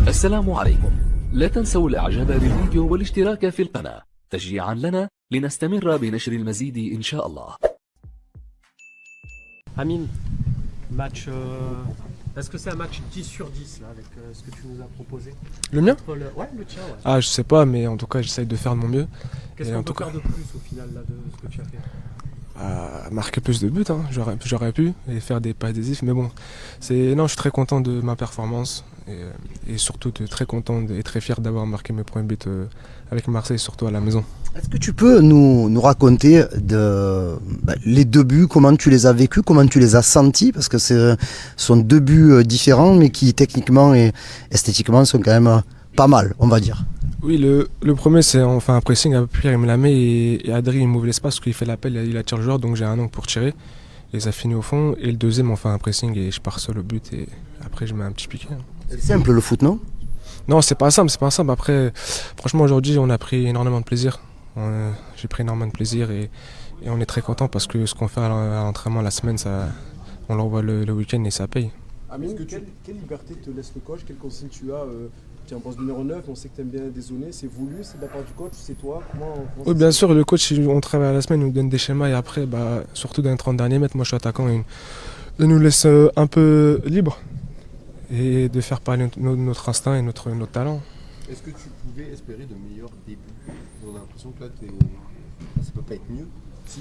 السلام عليكم. لا تنسوا الاعجاب بالفيديو والاشتراك في القناة تشجيعا لنا لنستمر بنشر المزيد إن شاء الله. Amine, match. Est-ce que c'est un match 10 sur 10 là, avec ce que tu nous as proposé? Le mien? Ouais, le tien. Ouais. Ah, je sais pas, mais en tout cas, j'essaye de faire de mon mieux. Qu'est-ce qu'on peut faire de plus au final là, de ce que tu as fait? Marquer plus de buts, hein. J'aurais pu, et faire des passes décisives, mais bon, non, je suis très content de ma performance et surtout très content et très fier d'avoir marqué mes premiers buts avec Marseille, surtout à la maison. Est-ce que tu peux nous raconter les deux buts, comment tu les as vécus, comment tu les as sentis? Parce que ce sont deux buts différents, mais qui techniquement et esthétiquement sont quand même pas mal, on va dire. Oui, le premier, c'est enfin un pressing, Pierre il me la met et Adri il m'ouvre l'espace parce qu'il fait l'appel, il attire le joueur, donc j'ai un angle pour tirer. Et ça finit au fond. Et le deuxième, on fait un pressing et je pars seul au but et après je mets un petit piqué. C'est simple le foot, non? Non, c'est pas simple, c'est pas simple. Après, franchement, aujourd'hui, on a pris énormément de plaisir. J'ai pris énormément de plaisir et on est très content parce que ce qu'on fait à l'entraînement la semaine, on l'envoie le week-end et ça paye. Amine, quelle liberté te laisse le coach? Quelle consigne tu as? Tu es en poste numéro 9, on sait que tu aimes bien dézonner, c'est voulu, c'est de la part du coach, c'est toi? Oui, bien sûr, le coach, on travaille à la semaine, il nous donne des schémas et après, surtout dans les 30 derniers mètres, moi je suis attaquant, il nous laisse un peu libre et de faire parler notre instinct et notre talent. Est-ce que tu pouvais espérer de meilleurs débuts? On a l'impression que là, ça peut pas être mieux. Si.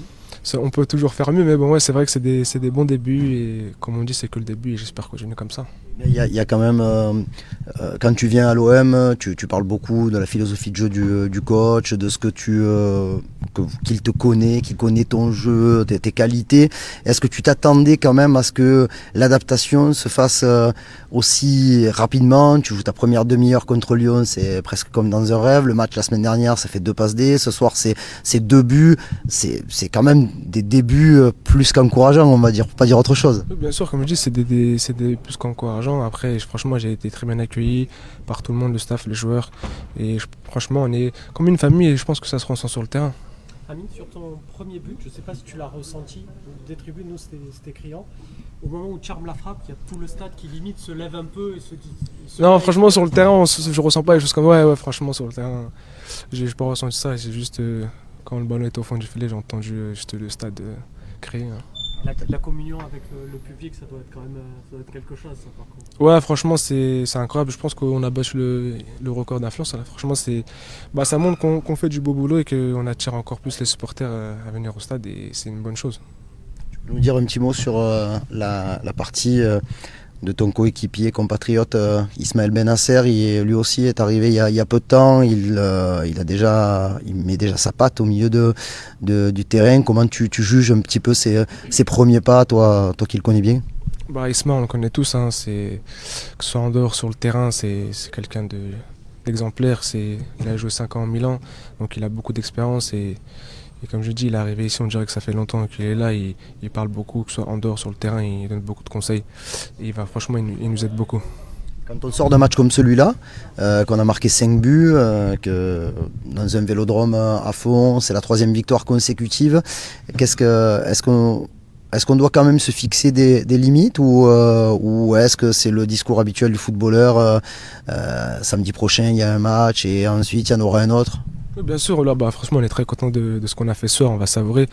On peut toujours faire mieux, mais bon, ouais, c'est vrai que c'est des bons débuts et comme on dit, c'est que le début et j'espère continuer comme ça. Il y a quand même, quand tu viens à l'OM, tu parles beaucoup de la philosophie de jeu du coach, de ce que qu'il te connaît, qu'il connaît ton jeu, tes qualités. Est-ce que tu t'attendais quand même à ce que l'adaptation se fasse aussi rapidement? Tu joues ta première demi-heure contre Lyon, c'est presque comme dans un rêve. Le match la semaine dernière, ça fait 2 passes D. Ce soir, c'est 2 buts. C'est quand même des débuts plus qu'encourageants, on va dire, pour pas dire autre chose. Oui, bien sûr, comme je dis, c'est des plus qu'encourageants. Après, franchement, j'ai été très bien accueilli par tout le monde, le staff, les joueurs. Et franchement, on est comme une famille et je pense que ça se ressent sur le terrain. Amine, sur ton premier but, je ne sais pas si tu l'as ressenti, des tribunes, nous c'était criant. Au moment où Charme la frappe, il y a tout le stade qui limite se lève un peu et se dit. Non, franchement, sur le terrain, je ressens pas les choses comme ouais, franchement, sur le terrain, j'ai pas ressenti ça. C'est juste quand le ballon est au fond du filet, j'ai entendu juste le stade crier. Hein. La communion avec le public, ça doit être quand même quelque chose, ça, par contre. Ouais, franchement, c'est incroyable. Je pense qu'on a battu le record d'influence. Franchement, ça montre qu'on fait du beau boulot et qu'on attire encore plus les supporters à venir au stade et c'est une bonne chose. Tu peux nous dire un petit mot sur la partie de ton coéquipier, compatriote Ismaël Benasser? Lui aussi est arrivé il y a peu de temps. Il met déjà sa patte au milieu du terrain. Comment tu juges un petit peu ses premiers pas, toi qui le connais bien? Ismaël, on le connaît tous. Hein, que ce soit en dehors, sur le terrain, c'est quelqu'un d'exemplaire. Il a joué 5 ans en Milan, donc il a beaucoup d'expérience. Et comme je dis, il est arrivé ici, on dirait que ça fait longtemps qu'il est là. Il parle beaucoup, que ce soit en dehors, sur le terrain, il donne beaucoup de conseils. Et franchement, il nous aide beaucoup. Quand on sort d'un match comme celui-là, qu'on a marqué 5 buts, que dans un vélodrome à fond, c'est la 3e victoire consécutive, est-ce qu'on doit quand même se fixer des limites ou est-ce que c'est le discours habituel du footballeur, samedi prochain il y a un match et ensuite il y en aura un autre? Oui, bien sûr, là, franchement, on est très content de ce qu'on a fait ce soir, on va savourer.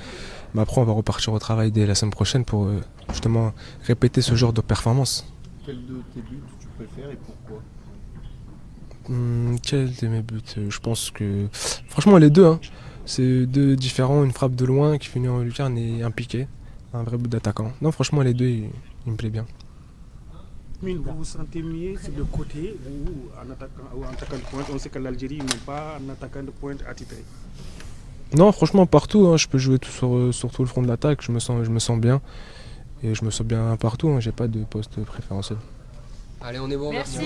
Mais après, on va repartir au travail dès la semaine prochaine pour justement répéter ce genre de performance. Quel de tes buts tu préfères et pourquoi? Quel de mes buts? Je pense que, franchement, les deux. Hein. C'est deux différents, une frappe de loin qui finit en lucarne et un piqué, un vrai but d'attaquant. Non, franchement, les deux, ils me plaisent bien. Vous vous sentez mieux sur le côté ou en attaquant de pointe? On sait que l'Algérie n'a pas un attaquant de pointe attitré. Non, franchement, partout. Hein, je peux jouer sur tout le front de l'attaque. Je me sens bien. Et je me sens bien partout. Hein, j'ai pas de poste préférentiel. Allez, on est bon, merci.